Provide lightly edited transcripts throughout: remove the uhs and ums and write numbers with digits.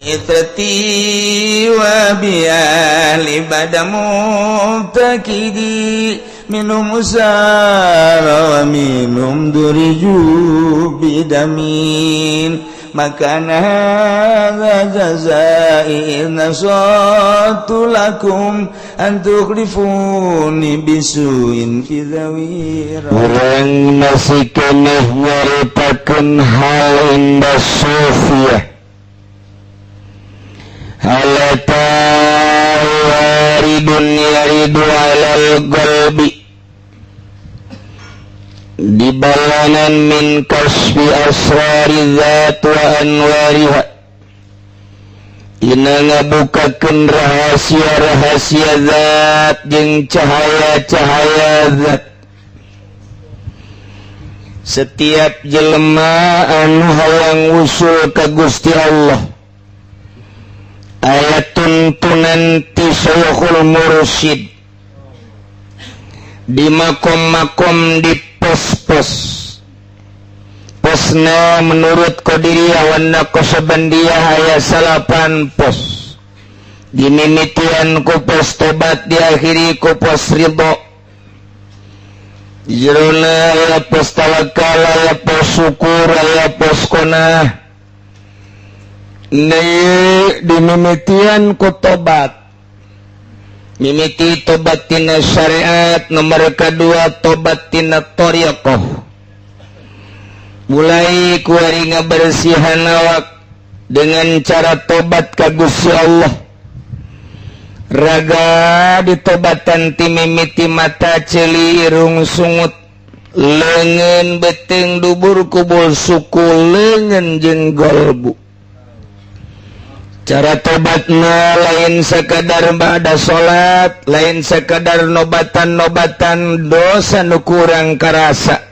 Itrati wa bi'ali badamu takidi minum usara wa minum duriju bidamin makana hadha jazai nasatu lakum antukhlifuni bisuin fi zawira. Orang masih keneh nyaritakeun hal indah sufiyah halata waridun yaridu alal qalbi dibalanan min kasfi asrari zat wa anwariha ina ngabukakeun rahasia-rahasia zat jeung cahaya-cahaya zat. Setiap jelema anu hayang usul ka Gusti Allah aya tuntunan ti Syekhul Mursyid di makom-makom di pos-pos posna menurut Qadiriyah wa Naqsyabandiyah aya 8 pos dimimitian ku pos tobat diakhiri ku pos ridho jerona aya pos tawakal aya pos syukur aya pos qanaah dimimitian ku tobat mimiti tobat tina syariat nomor kedua tobat tina thariqah mulai ku ari ngabersihan awak dengan cara tobat ka Gusti Allah raga ditobatan ti mimiti mata ceuli irung sungut leungeun beuteung dubur kubul suku leungeun jeung golbu. Cara tobatna lain sekadar ba'da salat, lain sekadar nobatan-nobatan dosa nu kurang karasa.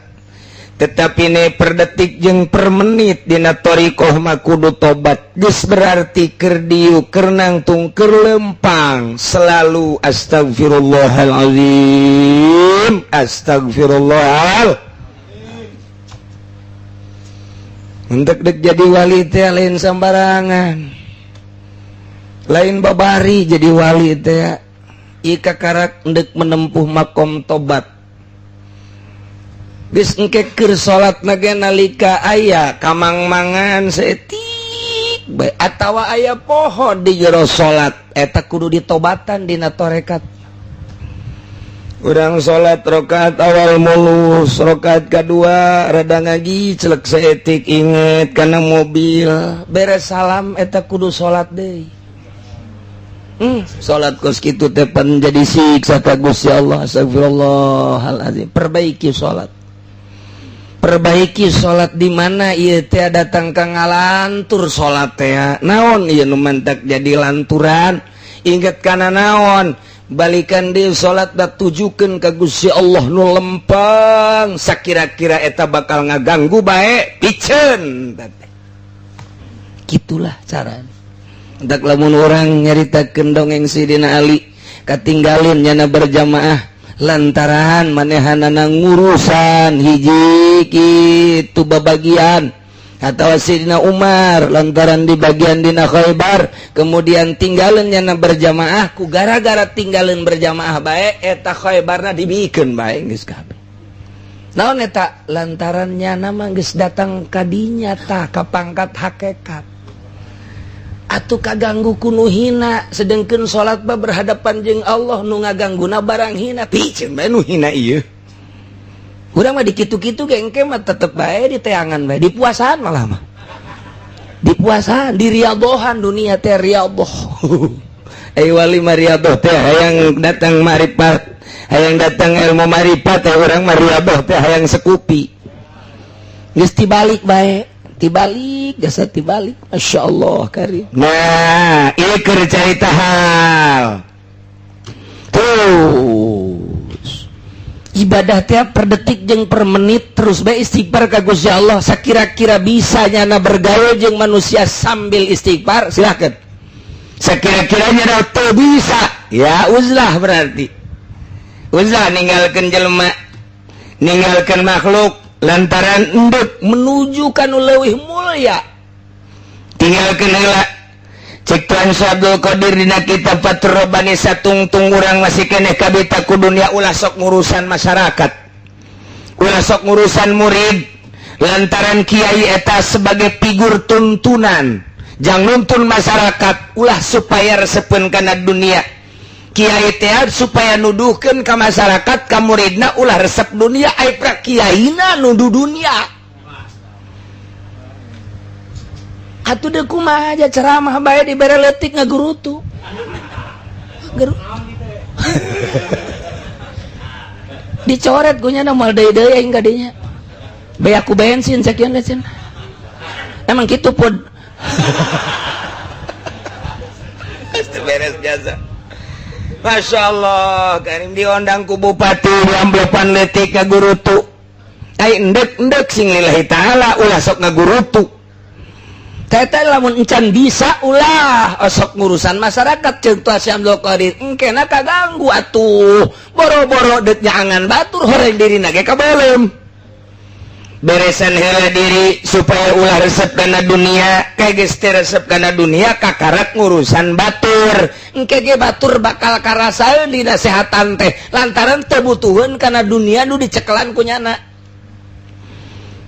Tetapi ne per detik jeung per menit dina thariqah mah kudu tobat. Geus berarti keur dieu keur nangtung keur lempang selalu astagfirullahalazim, astagfirullah. Untuk dek jadi wali teh lain sambarangan. Lain babari jadi wali teh ika karak ndek menempuh makom tobat geus engke keur salat nage nalika aya kamang-mangan seetik bae atawa aya pohon di jero salat eta kudu ditobatan dina tarekat. Urang salat rakaat awal mulus, rakaat kadua rada ngaji celek seetik inget kana mobil beres salam eta kudu salat deui. Salat kos kitu teh pan jadi siksa ka Gusti Allah. Astagfirullahalazim. Perbaiki salat. Perbaiki salat di mana ieu teh datang ka ngalantur salat teh. Naon ieu nu mantak jadi lanturan? Ingat kana naon? Balikan deui salat da tujukeun ka Gusti Allah nu lempeng. Sakira-kira eta bakal ngaganggu bae piceun. Gitulah caranya. Tak lamun orang nyaritakeun dongeng Sidina Ali katinggalin nyana berjamaah lantaran manehanana ngurusan hiji kitu babagian atau Sidina Umar lantaran di bagian dina Khaybar kemudian tinggalin nyana berjamaah ku gara-gara tinggalin berjamaah bae eta Khaybarna dibikeun bae geus kabeh. Naon eta lantaran nyana mah geus datang ka dinya tah ka pangkat hakikat. Atuh kaganggu kuno hina sedengkeun salat ba berhadapan jeung Allah nu ngagangguna barang hina piceun bae nu hina ieu. Urang mah dikitu-kitu ge engke mah tetep bae di teangan bae di puasaan malah mah. Di puasaan di riyadhahan dunia teh riyadhah. Wali mah riyadhah teh hayang datang marifat, hayang datang ilmu marifat teh urang mah riyadhah teh hayang sekupi. Geus tibalik bae. Tibalik, jasa tibalik, Masya Allah karim. Nah, ini keur carita hal. Terus ibadah tiap per detik jeung per menit terus bae istighfar ka Gusti Allah. Sakira-kira bisa nyana bergaul jeung manusia sambil istighfar, silakan. Sakira-kiranya teu bisa, ya uzlah berarti. Uzlah ninggalkeun jelema, ninggalkeun makhluk. Lantaran endek menuju kanu leuwih mulia tinggalkeun heula cek Tuan Abdul Qadir dina kitab Fathur Rabbani satungtung urang masih keneh kabita ku dunia ulah sok ngurusan masyarakat, ulah sok ngurusan murid, lantaran kiai eta sebagai figur tuntunan jang nuntun masyarakat ulah supaya resepen kana dunia. Kiai teh supaya nuduhkeun ka masyarakat ka muridna ulah resep dunia, ai pra kiaina nuduh dunia. Atuh deuk kumaha aja ceramah bae dibere leutik ngagurutu. Dicoret gunyana moal deui-deui aing ka dinya. Bae aku bensin sakieu lecen. Emang kitu pod. Pasti beres jasa. Masya Allah, karim diondang ku bupati amblepan letik ngagurutu. Ai endek sing lillahi ta'ala ulah sok ngagurutu. Tete lamun encan bisa ulah sok ngurusan masyarakat ceuk Tuan Abdul Qadir. Engkena kaganggu atuh. Boro-boro deuk nyaangan batur horeng dirina ge kabelem. Beresan heula diri supaya ulah resep kana dunia, geus teu resep kana dunia kakarak ngurusan batur. Engke ge batur bakal karasaeun dina sehatan teh lantaran teu butuheun kana dunia nu dicekelan ku nyana.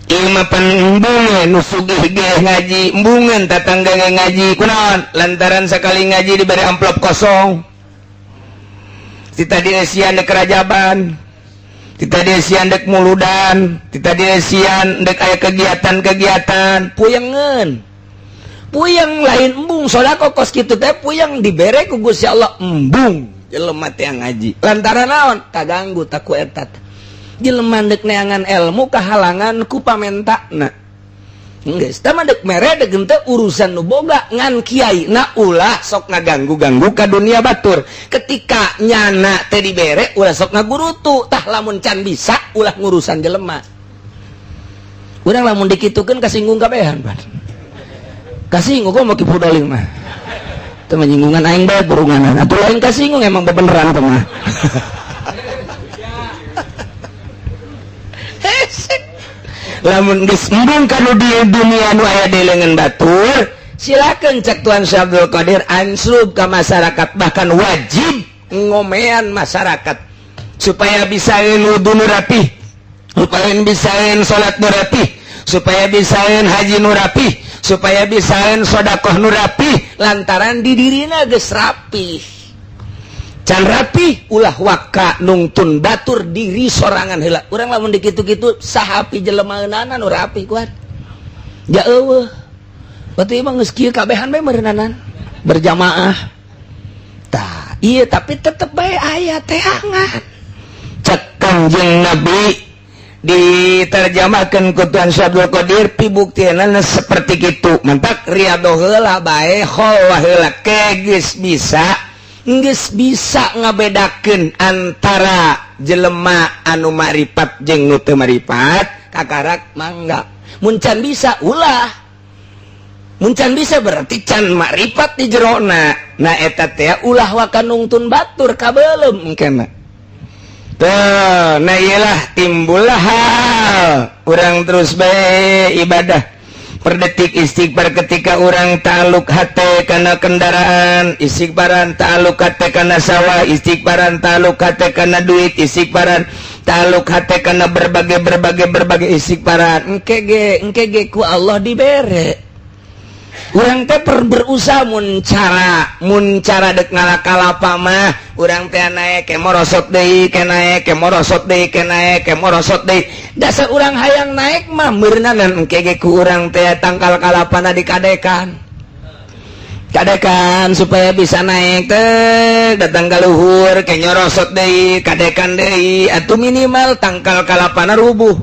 Ieu mah embungeun nu sugih ge ngaji, embungeun tatangga ge ngaji. Kunaon? Lantaran sakali ngaji diberi amplop kosong. Tita diesian di kerajaban. Kita desian dek muludan, kita desian dek aya kegiatan-kegiatan, puyengeun. Puyeng lain embung, sodako kos kitu teh puyeng dibere ku Gusti Allah embung. Jelema teh ngaji. Lantaran naon? Kaganggu taku eta. Jelema dek neangan ilmu kahalangan ku pamentana. Geus tah mah dek mere dek teh urusan nu boga ngan kiai na ulah sok ngaganggu-ganggu ka dunia batur. Ketika nyana teh dibere ulah sok ngagurutu, tah lamun can bisa ulah ngurusan jelema. Urang lamun dikitukeun kasinggung kabehan pan. Kasinggung kok mau ki pudoling mah. Teu menyinggungan aing bae burunganan. Atuh lain kasinggung emang bebeneran teh mah. Lamun geus embung kana di dunia nu aya di leungeun batur, silakeun cek Tuan Abdul Qadir ansub ka masyarakat, bahkan wajib ngomean masyarakat supaya bisa wudu nu rapih, supaya bisa salat nu rapih, supaya bisa haji nu rapih, supaya bisa sedekah nu rapih lantaran di dirina geus rapih. Can rapih ulah waka nungtun batur diri sorangan heula. Urang lamun dikitu-kitu sahapi jelemaeunana nu rapih kuat. Ja eueuh. Batu ieu mah geus kieu kabehan bae meureunanan berjamaah. Tah, ieu tapi tetep bae aya teangan. Cek Kanjeng Nabi diterjemahkeun ku Tuan Abdul Qadir pibuktiana seperti kitu. Mentak riyadho heula bae khol heula ke geus bisa ngabedakeun antara jelema anu marifat jeung nu teu marifat kakarak mangga. Mun can bisa ulah, mun can bisa berarti can marifat di jerona. Nah eta teh ulah waka nungtun batur kabeulem engkena. Tuh, nah iyalah timbullah hal urang terus bae ibadah per detik istighfar ketika orang ta'aluk hati kana kendaraan, istighfaran ta'aluk hati kana sawah, istighfaran ta'aluk hati kana duit, istighfaran ta'aluk hati kana berbagai istighfaran. Engke ge ku Allah dibere. Urang teh berusaha mun cara dek ngalakalapa mah urang teh naek ke morosot deui ke naek ke morosot deui ke naek ke morosot deui. Dasar urang hayang naek mah meureunanan engke ge ku urang teh tangkal kalapana dikadekan supaya bisa naik teh datang ka luhur ke nyorosot deui kadekan deui atuh minimal tangkal kalapana rubuh.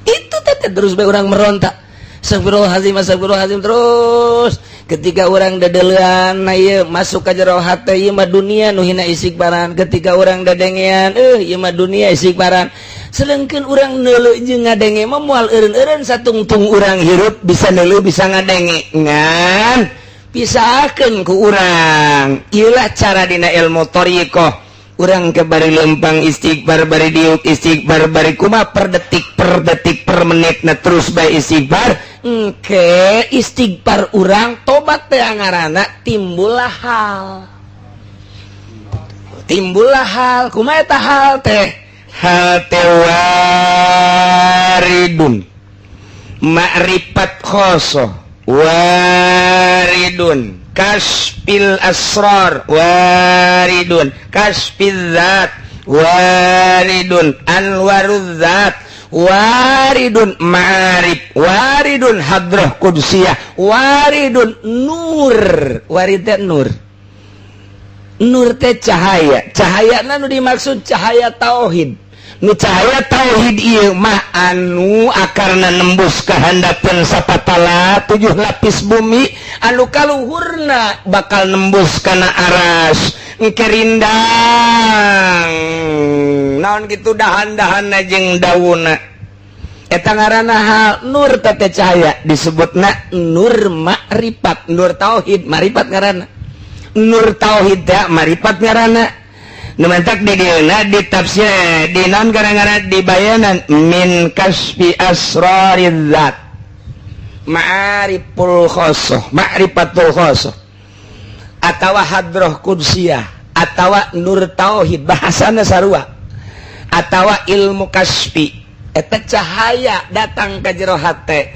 Itu teh terus bae urang merontak. Astagfirullahalazim terus. Ketika orang dadeulean na ieu masuk ka jero hate ieu mah dunia nu hina istighfaran. Ketika orang dadengean ieu mah dunia istighfaran. Seleungkeun urang neuleuh jeung ngadenge mah moal eureun-eureun satungtung urang hirup bisa neuleuh bisa ngadenge. Ngan pisahkeun ku urang. Ieu lah cara dina ilmu thariqah urang ke bari lempang istighfar bari diuk istighfar bari kumaha per detik per menit na terus bae istighfar engke istighfar urang tobat teh ngaranna timbul hal kumaha eta hal teh waridun ma'rifat khosoh waridun kasfil asrar waridun kasfil zat waridun anwaruz zat waridun ma'arif waridun hadrah qudsiyah waridun nur warid nur teh cahaya nu dimaksud cahaya tauhid nu cahaya tauhid ieu mah anu akarna nembus ka handapeun sapatala 7 lapis bumi anu kaluhurna bakal nembus kana aras engke rindang naon kitu dahan-dahanna jeung daunna eta ngaranna hal nur teh cahaya disebutna nur makrifat nur tauhid marifat ngaranna nur tauhid teh marifat ngaranna nu mantak di dieuna di tafsir di naon gara-gara di bayanan min kasfi asrariz zat ma'rifatul khosoh atawa hadroh qudsiyah atawa nur tauhid bahasana sarua atawa ilmu kasfi eta cahaya datang ka jero hate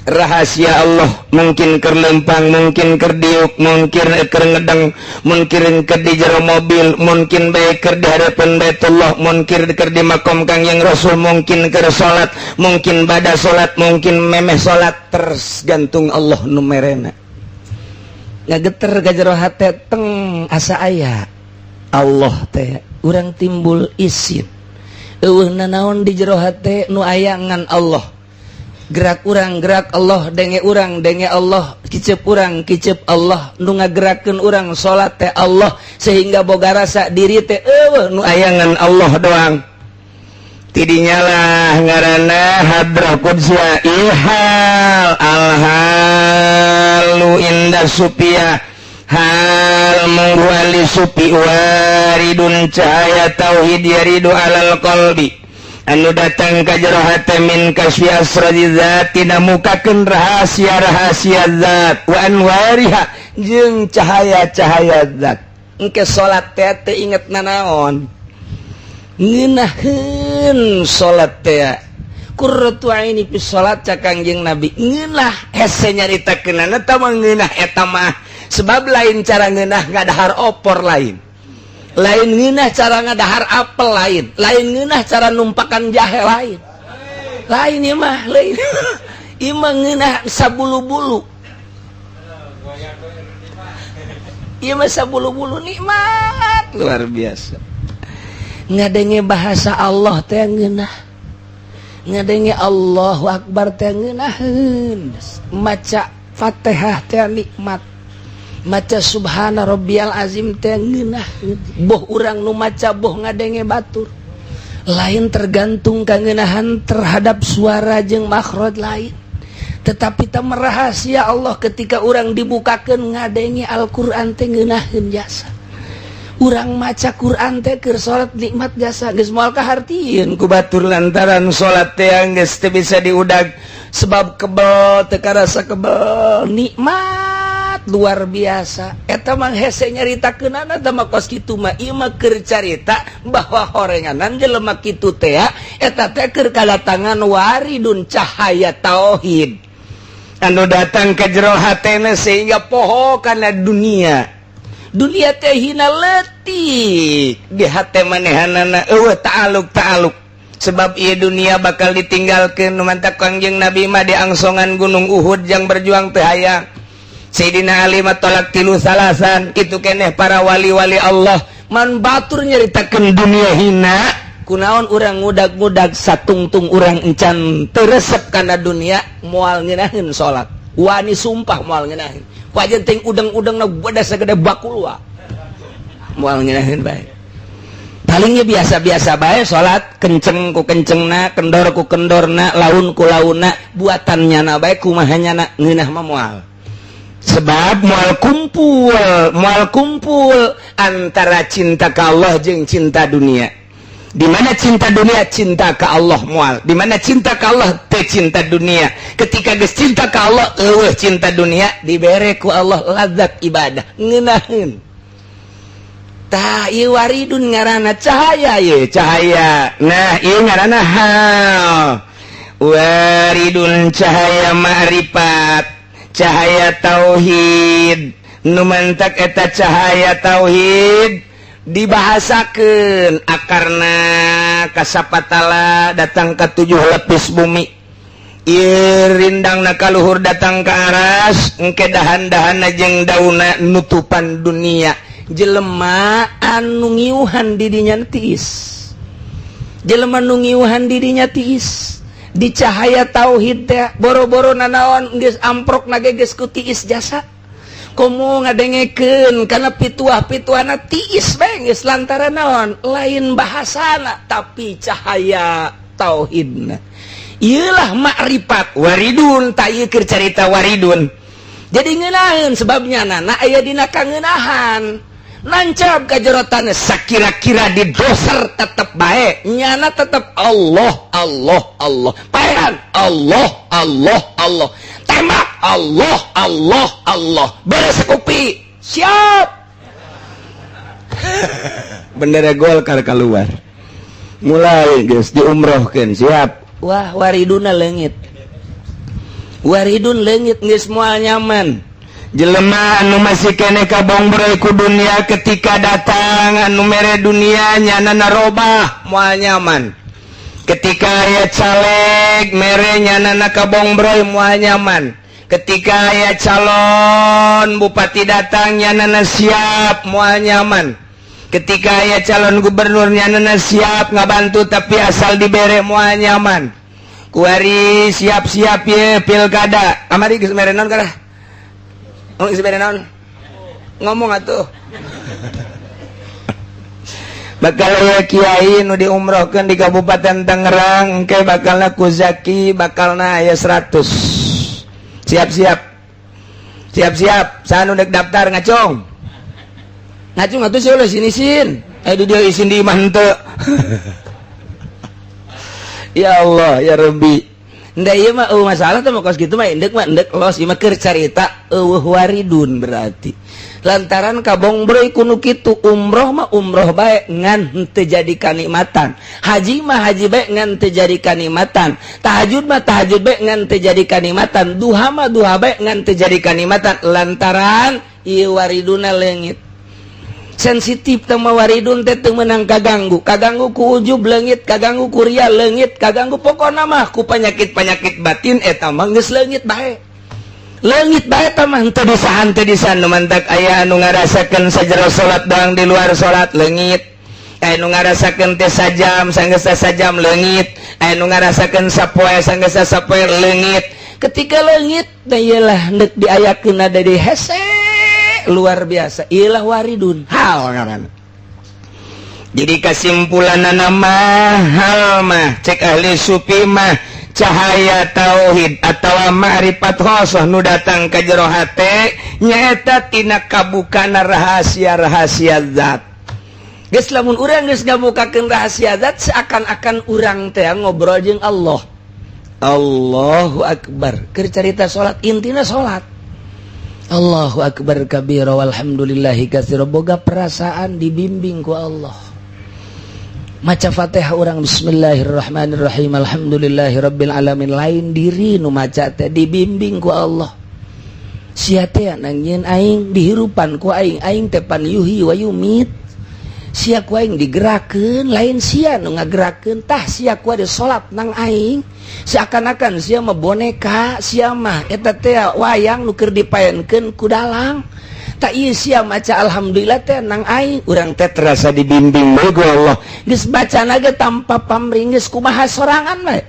rahasia Allah mungkin keur lempang mungkin keur diuk mungkin keur ngedeng mungkin keur di jero mobil mungkin bae keur di hadapan Baitullah mungkin keur di makom Kangjeng Rasul mungkin keur salat mungkin bada salat mungkin memeh salat tergantung Allah nu merena ngageter ka jero hate teng asa aya Allah teh urang timbul isin eueuh nanaon di jero hate nu aya ngan Allah gerak urang gerak Allah denge urang denge Allah kicep urang kicep Allah nu ngagerakeun urang salat teh Allah sehingga boga rasa diri teh eueuh nu aya ngan Allah doang tidinya lah ngaranna hadrah qudsiyah ihal alhalu inda supiyah hal mengwali supi waridun cahaya tauhid yaridu alal qalbi anu datang ka jero hate min kasfi asrari zat tina mukakeun rahasia-rahasia zat wa anwariha jeung cahaya-cahaya zat engke salat teh teu inget nanaon ngeunaheun salat teh qurratu aini fi salat ca Kangjeng Nabi ngeunah hese nyaritakeunana tah ngeunah eta mah sebab lain cara ngeunah ngadahar opor lain ngeunah cara ngadahar apel lain ngeunah cara numpakan jahe lain ieu mah lain ieu mah ngeunah sabulu-bulu ieu mah sabulu-bulu nikmat luar biasa ngadenge bahasa Allah teh ngeunah ngadenge Allahu Akbar teh ngeunaheun maca Fatihah teh nikmat maca subhana rabbiyal azim teh ngeunaheun boh urang nu maca boh ngadenge batur lain tergantung kangeunahan terhadap suara jeung makhraj lain tetapi teu merahasia Allah ketika urang dibukakeun ngadenge Al-Qur'an teh ngeunaheun jasa urang maca Quran teh keur salat nikmat jasa geus moal kahartieun ku batur lantaran salat teh geus teu bisa diudag sebab kebel teu karasa kebel nikmat luar biasa eta mah hese nyaritakeunana teh mah kos kitu mah ieu mah keur carita bahwa horenganan jelema kitu teh eta teh keur kadatangan waridun cahaya tauhid anu datang ka jero hatena sehingga poho kana dunia teh hina leutik di hate manehanana eueuh ta'aluk sebab ieu dunia bakal ditinggalkeun nu mantap Kangjeng Nabi mah di angsongan gunung Uhud jang berjuang teu hayang Sayyidina Ali mah tolak tilu salasan kitu keneh para wali-wali Allah man batur nyaritakeun dunia hina kunaon urang ngudag-ngudag satungtung urang encan teu resep kana dunia moal ngeunaheun salat wani sumpah moal ngeunaheun wajan ting udang-udangna beda sagede bakul wa moal ngeunaheun bae palingnya biasa-biasa bae salat kenceng ku kencengna kendor ku kendorna laun ku launna buatannya na bae kumahanya na ngeunah mah moal sebab mual kumpul antara cinta ke Allah jeung cinta dunia. Di mana cinta dunia cinta ke Allah mual, di mana cinta ke Allah teu cinta dunia. Ketika geus cinta ke Allah eueuh cinta dunia, dibere ku Allah lazat ibadah ngeunaheun. Tah ieu waridun ngaranna cahaya ye, cahaya. Nah ieu ngaranna waridun cahaya ma'rifat, cahaya tauhid. Nu mentak eta cahaya tauhid dibahasakeun akarna kasapatala datang ke 7 lapis bumi, ieu rindangna ka luhur datang ke aras, engke dahan-dahanna jeung daunna nutupan dunia. Jelema anu ngiuhan didinya tiis, jelema nu ngiuhan didinya tiis di cahaya tauhid teh boro-boro nanaon geus amprokna ge geus ku tiis jasa. Komo ngadengekeun kana pituah-pituahna tiis bae geus lantaran naon lain bahasana tapi cahaya tauhidna. Ieulah ma'rifat waridun, ta ieu keur carita waridun. Jadi ngeunaheun sebabnya na aya dina kangeunahan. Nancap ka jerotanna sakira-kira di doser tetep bae, nyana tetep Allah Allah Allah. Paehan Allah Allah Allah. Tembak Allah Allah Allah. Beres kopi siap. Bendera Golkar keluar. Mulai geus diumrohkeun siap. Wah wariduna leungit. Waridun leungit geus moal nyaman. Jelema anu masih kene kabongbroi ku dunia ketika datang anu mere dunia nyana narobah moal nyaman. Ketika aya caleg mere nyana kabongbroi moal nyaman. Ketika aya calon bupati datang nyana siap moal nyaman. Ketika aya calon gubernur nyana siap ngabantu tapi asal dibere moal nyaman. Kuari siap-siap ye pilkada. Amari geus mere naon kana? Ngomong atuh. Bakal aya kiai nu diumrohkeun di Kabupaten Tangerang engke bakalna ku Zaki bakalna aya 100. Siap-siap. Siap-siap. Sanu dek daftar ngacung. Ngacung atuh seulah sini sin. Di dia isin di imah henteu. Ya Allah, ya Rabbi. Nda ieu mah masalah teh kos kitu mah endek los ieu mah keur carita eueuh waridun berarti. Lantaran kabongbroi kuno kitu umroh mah umroh bae ngan teu jadi kanikmatan. Haji mah haji bae ngan teu jadi kanikmatan. Tahajud mah tahajud bae ngan teu jadi kanikmatan. Duha mah duha bae ngan teu jadi kanikmatan lantaran ieu wariduna leungit. Sensitif sama waridun teh teu meunang kaganggu ku ujub leungit, kaganggu ku ria leungit, kaganggu pokona mah ku panyakit-panyakit batin eta mah geus leungit bae. Leungit bae tah mah teu disahan teu disan nu mantak aya anu ngarasakeun sajero salat doang di luar salat leungit. Aya nu ngarasakeun teh sajam sanggeus sajam leungit, aya nu ngarasakeun sapoe sanggeus sapoe leungit. Ketika leungit teh ieulah neuk diayakeun ada di hese luar biasa, iyalah waridun hal ngaran. Jadi kesimpulan nama hal mah cek ahli sufi mah cahaya tauhid atau ma'rifat khosoh nu datang ka jero hate nyaeta tina kabukana rahasia-rahasia zat. Geus lamun urang geus ngabukakeun rahasia zat seakan-akan urang teh ngobrol jeung Allah. Allahu akbar. Keur carita salat intina salat. Allahu akbar kabira walhamdulillahi katsira, boga perasaan dibimbing ku Allah. Maca Fatihah urang bismillahirrahmanirrahim alhamdulillahirabbil alamin lain diri nu maca teh dibimbing ku Allah. Sia teh nangieun aing dihirupan ku aing teh pan yuhi wa yumit. Sia ku aing digerakkeun lain sia nu ngagerakeun tah sia ku ade salat nang aing. Seakan-akan sia mah boneka, sia mah eta teh wayang nu keur dipaenkeun ku dalang. Tak ieu sia maca alhamdulillah teh nang aing, urang teh terasa dibimbing bae ku Allah. Geus bacana ge tanpa pamrih geus kumaha sorangan bae.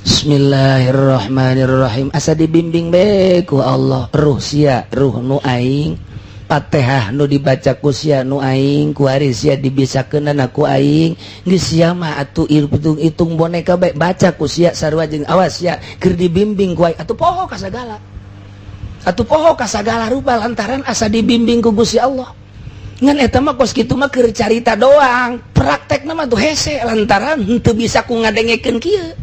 Bismillahirrahmanirrahim. Asa dibimbing bae ku Allah. Ruh sia, ruh nu aing. Fatihah nu dibaca ku sia nu aing, ku ari sia dibisakeunna ku aing. Geus sia mah atuh hitung boneka bae baca ku sia sarua jeung awas sia keur dibimbing ku aing atuh poho ka sagala. atuh poho ka sagala rupa lantaran asa dibimbing ku Gusti Allah. Ngan eta mah kos kitu mah keur carita doang, praktekna mah tuh hese lantaran henteu bisa ku ngadengekeun kieu.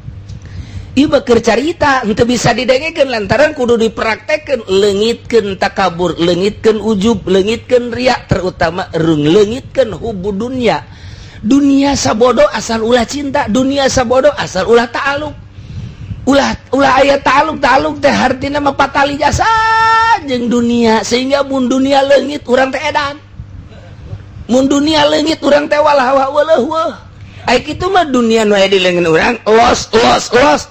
Ieu mah keur carita henteu bisa didengekeun lantaran kudu dipraktekkeun, leungitkeun takabur, leungitkeun ujub, leungitkeun ria, terutama leungitkeun hubu dunya. Dunia sabodo asal ulah cinta, dunia sabodo asal ulah ta'aluk. Ulah aya ta'aluk teh hartina mah patali jasa jeung dunia, sehingga mun dunia leungit urang teh edan. Mun dunia leungit urang teh walah. Ai kitu mah dunia nu aya di leungeun urang los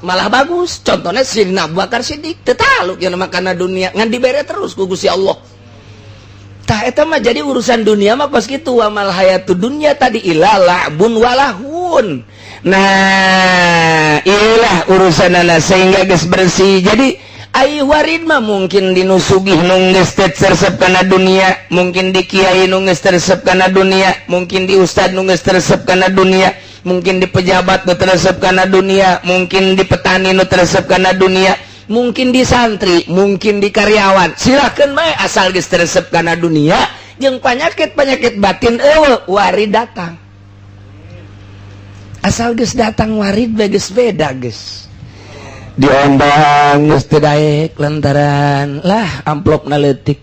malah bagus. Contohna Sidina Abu Bakar Siddiq teu taluk yen makana dunia ngan dibere terus ku Gusti Allah. Tah eta mah jadi urusan dunia mah kos kitu, wa mal hayatud dunya tadi ila la'bun walahun. Nah, inilah urusanana sehingga geus bersih. Jadi ai warid mah mungkin dinusugih nu geus tersep kana dunia, mungkin di kiai nu geus tersep kana dunia, mungkin di ustad nu geus tersep kana dunia, mungkin di pejabat nu tersep kana dunia, mungkin di petani nu tersep kana dunia, mungkin di santri, mungkin di karyawan. Silakeun bae asal geus tersep kana dunia jeung panyakit-panyakit batin eueuh warid datang. Asal geus datang warid bae geus beda geus. Diondang geus teu daek lantaran lah amplopna leutik.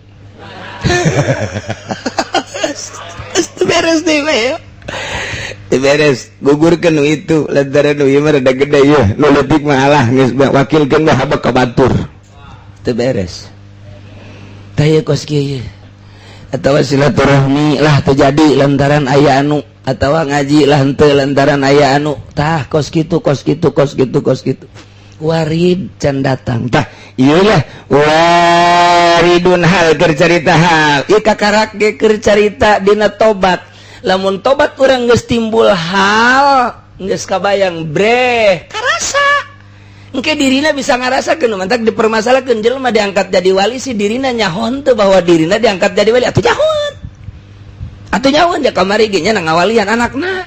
Teu beres deui we. Teu beres, gugurkeun nu itu lantaran nu ieu mah rada gede yeuh, nu leutik mah alah geus wakilkeun mah habak ka batur. Teu beres. Tah ieu kos kieu. Atawa silaturahmi lah terjadi lantaran aya anu, atawa ngaji lah henteu lantaran aya anu. Tah kos kitu. Warid can datang. Tah ieu lah waridun hal keur carita hal. Ieu kakarak ge keur carita dina tobat. Lamun tobat urang geus timbul hal, geus kabayang breh, karasa. Engke dirina bisa ngarasakeun mantak dipermasalahkeun jelema diangkat jadi wali si dirina nyahon teu bahwa dirina diangkat jadi wali atuh nyahon. Atuh nyahon da kamari ge nya ngawalian anakna.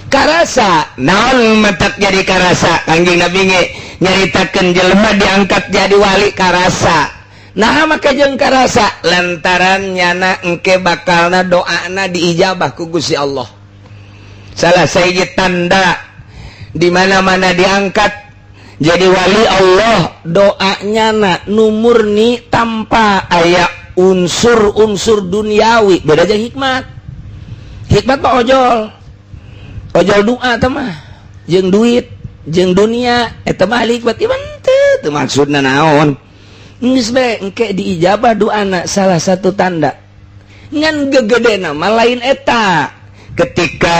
Karasa naon matak jadi karasa Kangjeng Nabi nyaritakeun jelema diangkat jadi wali karasa. Nah maka jeung karasa lantaran nyana engke bakalna doana diijabah ku Gusti Allah. Salah sahiji tanda di mana-mana diangkat jadi wali Allah doanya nu murni tanpa aya unsur-unsur duniawi. Beda jeung hikmat. Hikmat mah ojol doa teh mah jeung duit jeung dunia eta mah hikmat ieu teu maksudna naon. Geus bae engke diijabah doana salah satu tanda. Ngan gegedena mah lain eta. Ketika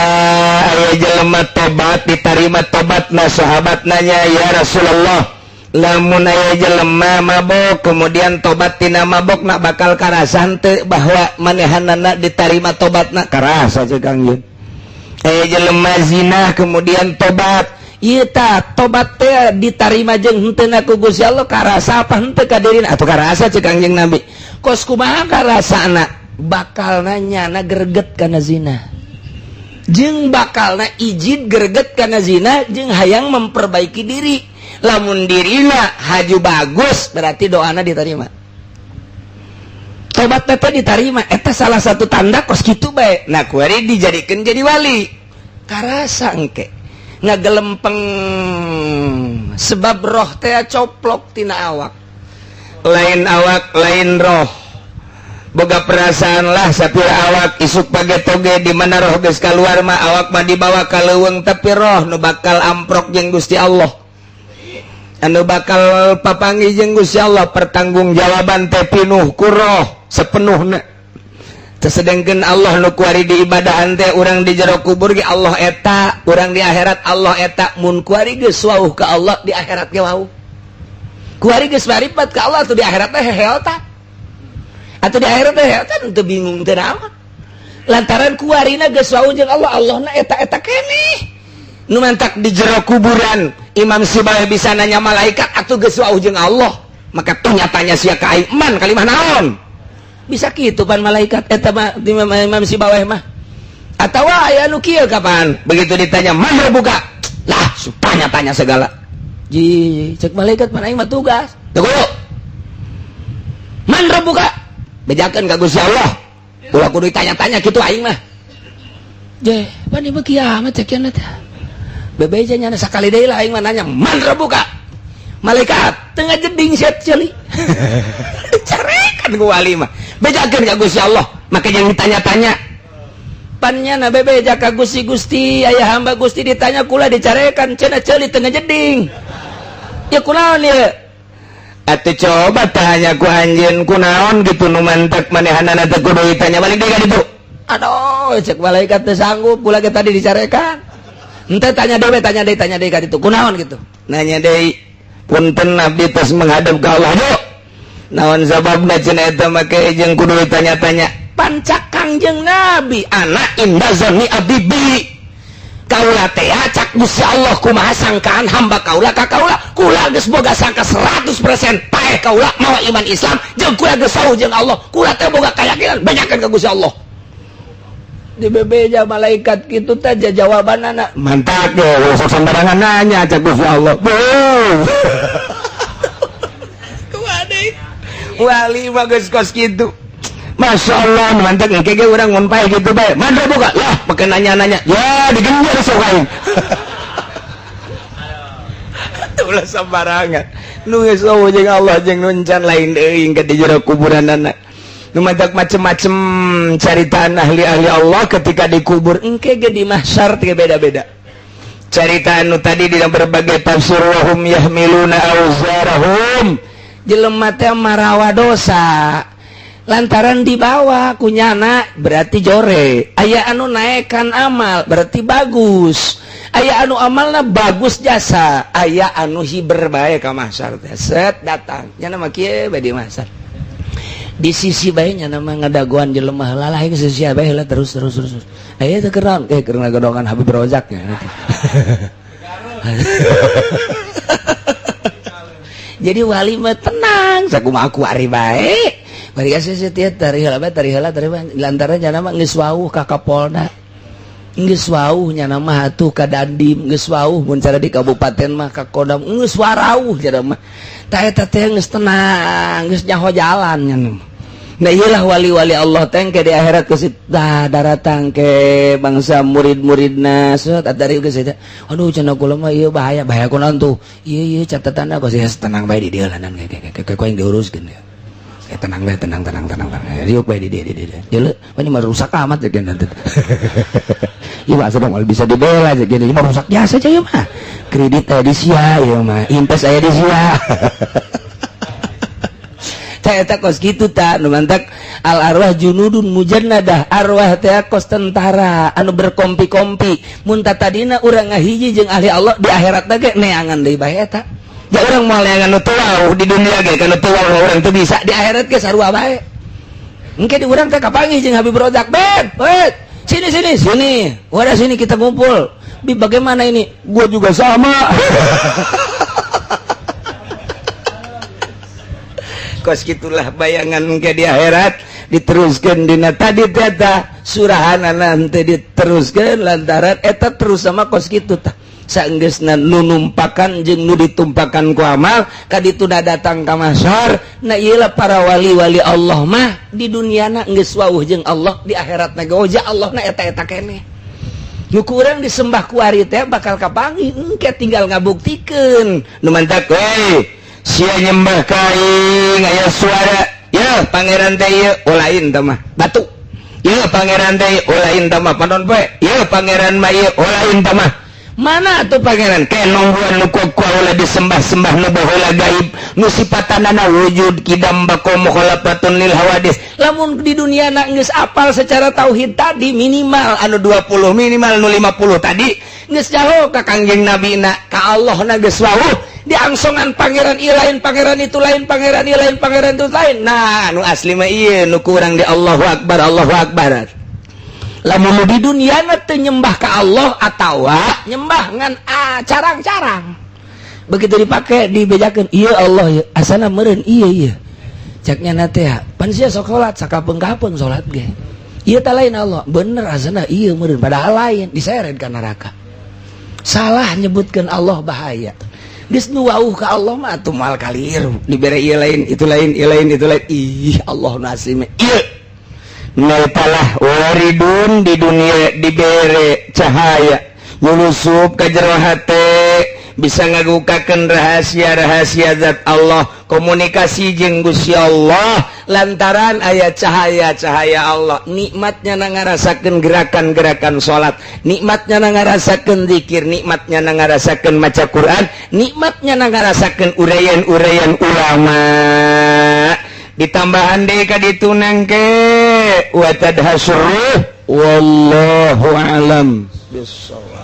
aya jelema tobat ditarima tobatna sahabat nanya ya Rasulullah, lamun aya jelema mabok kemudian tobat tina mabokna bakal karasa henteu bahwa manehanana ditarima tobatna? Karasa ceuk Kangjeng. Aya jelema zina kemudian tobat, ieu tah tobat teh ditarima jeung henteuna ku Gusti Allah karasa apa henteu ka dirina? Atuh karasa ceuk Kangjeng Nabi. Kos kumaha karasana? Bakalna nyana greget kana zina. Jeung bakalna ijid greget kana zina jeung hayang memperbaiki diri. Lamun dirina haju bagus berarti doana diterima. Tobat teh diterima, eta salah satu tanda kos kitu bae. Nah kuari dijadikeun jadi wali. Karasa engke ngagelempeng sebab roh teh coplok tina awak. Lain awak lain roh. Boga perasaan lah sapira awak isuk page-toge di mana roh geus kaluar mah awak mah dibawa ka leuweung tapi roh nu bakal amprok jeung Gusti Allah. Anu bakal papanggih jeung Gusti Allah pertanggungjawaban teh pinuh ku roh sepenuhna. Tersedengkeun Allah nu kuari diibadahan teh urang di jero kubur ge Allah eta, urang di akhirat Allah eta. Mun kuari geus wauh ka Allah di akhirat ge wauh. Kuari geus maripat ka Allah tuh di akhirat teh heheotan. Atau di akhirat teh kan teu bingung teu naon. Lantaran kuarina geus wauh jeung Allah, Allahna eta keneh. Nu mantak di jero kuburan, Imam Sibaweh bisa nanya malaikat atuh geus wauh jeung Allah. Maka tuh nyatanya sia ka iman kalimah naon? Bisa kitu pan malaikat eta mah Imam Sibaweh mah. Atawa aya nu kieu kapan? Begitu ditanya, "Man buka?" Lah, tanya-tanya segala. Ji, cek malaikat mana yang mah tugas. Tunggu. Man rabbuka? Bejakeun ka Gusti Allah. Ulah kudu ditanya-tanya kitu aing mah. Je, pan ieu kiamat cek nya teh. Bebeja nya sakali deui lah aing mah nanya, "Man rabbuka?" Malaikat tengah jeding set ceuli. Dicarekan ku wali mah. Bejakeun ka Gusti Allah, make yang ditanya-tanya. Pannya na bebeja ka Gusti aya hamba Gusti ditanya kula dicarekan cenah ceuli tengah jeding. Ya kunaon ya? Atuh coba tanya ku anjeun kunaon gitu nu mantek manehanana teh kudu ditanya balik deui ka ditu. Aduh, cek malaikat teh sanggup kula ge tadi dicarekan. Henteu tanya deui ka ditu. Kunaon gitu? Nanya deui. Punten abdi tos menghadap ka Allah yo. Naon sababna cenah eta make jeung kudu ditanya-tanya. Pancak Kangjeng Nabi anak indah zani abdi bi. Kaula teh cak Gusti Allah kumaha sangkaan hamba kaula ka kaula. Kula geus boga sangka 100% paeh kaula mawa iman Islam jeung kula geus sauh jeung Allah. Kula teh boga kayakinan banyakan ka Gusti Allah. Di bebeja malaikat kitu teh jawabanana mantap ge sok sembarangan nanya cak Gusti Allah. Kuade. Wali mah geus kos kitu. Masya Allah, mantap nih, kayak orang ngonpai gitu bae. Mana buka? Lah, pakai nanya-nanya. Ya, digenjar sok aing. Ulah sembarangan. Nu geus eueuh jeung Allah jeung nuncan lain deui ke di jero kuburanana. Nu mantap macem-macem caritaan ahli-ahli Allah ketika dikubur. Engke ge di mahsyar teh beda-beda. Caritaan nu tadi di berbagai tafsir wahum yahmiluna auzarahum. Jelema teh marawa dosa. Lantaran dibawa kunyana berarti jore. Aya anu naekan amal berarti bagus. Aya anu amalna bagus jasa. Aya anu hiber bae ka mahsyar teh. Set datang. Nya nama kieu bae di mahsyar. Di sisi bae nya nama ngadaguan jelema heula lah ke sisi bae heula terus. Aya teh keran keur ngagodongan Habib Rozak nya. Jadi wali mah tenang, sakumaha aku ari bae. Bari asa tiet tari heula lantaran nya mah geus wauh ka Kapolda. Geus wauh nya mah atuh ka Dandim, geus wauh mun cara di kabupaten mah ka Kodam, geus warauh nya mah. Tah eta teh geus tenang, geus nyaho jalan nya. Nah iyalah wali-wali Allah teh ke di akhirat geus daratang ke bangsa murid-muridna set dari geus eta. Aduh cenah kula mah ieu bahaya kunaon tuh. Ieu catatanna geus tenang bae di dieu lanan kayak yang diuruskeun ya. Tenang. Riuk bae di dia. Jeuleuh, ini mah rusak amat ya nanti. Ieu mah sedang bisa dibela aja gini. Ieu mah rusak biasa aja ieu mah. Kredit aya di sia ieu mah, invest aya di sia. Tah eta kos kitu tah nu mantak al arwah junudun mujannadah. Arwah teh kos tentara anu berkompi-kompi. Mun tadina urang ngahiji jeung ahli Allah di akhirat ge neangan deui bae eta. Ya orang mau yang anu tuau di dunia ge kana tuau orang teu bisa di akhirat ge sarua bae. Engke di urang teh kapanggih jeung Habib Rozak, "Bet, sini. Wadah sini kita ngumpul." "Bi bagaimana ini?" "Gua juga sama." Kos gitulah bayangan engke di akhirat diteruskeun dina tadi teh surahanana teh diteruskeun lantaran eta terus sama kos kitu tah. Saenggeusna nu numpakan jeung nu ditumpakan ku amal kaditu datang ka mahsyar. Nah iyalah para wali-wali Allah mah di duniana geus wauh jeung Allah, di akhiratna ge oja Allahna eta-eta keneh. Nu kurang disembah ku ari teh bakal kapanggih engke tinggal ngabuktikeun. Nu mantap we sia nyembah ka aing aya suara. Ya pangeran teh ieu lain tah mah batu. Ya pangeran teh lain tah mah panon poe. Ya pangeran mah ieu lain tah mah. Mana tuh pangeran kayak nungguan nu kuala disembah-sembah nu baheula gaib nu sipatanana wujud kidam bako mukhalafatan lil hawadis. Lamun di dunia na geus apal secara tauhid tadi minimal anu 20 minimal nu 50 tadi geus jauh ka Kangjeng Nabi na ka Allah na geus wauh diangsongan pangeran ieu lain pangeran itu lain pangeran ieu lain pangeran itu lain. Nah nu asli mah ieu nu kurang di Allahu Akbar. Lamun di dunia teu nyembah ka Allah atawa nyembah ngan carang-carang. Begitu dipake dibejakeun ieu Allah ieu asana meureun ieu. Ceknya na teh pan sia sok salat sakapeung-kapeung salat ge. Ieu teh lain Allah. Bener asana ieu meureun padahal lain diseret ka neraka. salah nyebutkan Allah bahaya. Geus nu wauh ka Allah mah atuh moal kaliru dibere ieu lain itu lain ieu lain itu lain. Ih Allah nasime ieu netalah waridun di dunia dibere cahaya nyulusup ka jero hate bisa ngagukakeun rahasia-rahasia zat Allah komunikasi jeung Gusti Allah lantaran aya cahaya-cahaya Allah. Nikmatnya ngarasakeun gerakan-gerakan salat, nikmatnya ngarasakeun zikir, nikmatnya ngarasakeun maca Quran, nikmatnya ngarasakeun urayan-urayan ulama. Ditambahan deui ka ditu nangke wa tadhasru wallahu alam bissawab.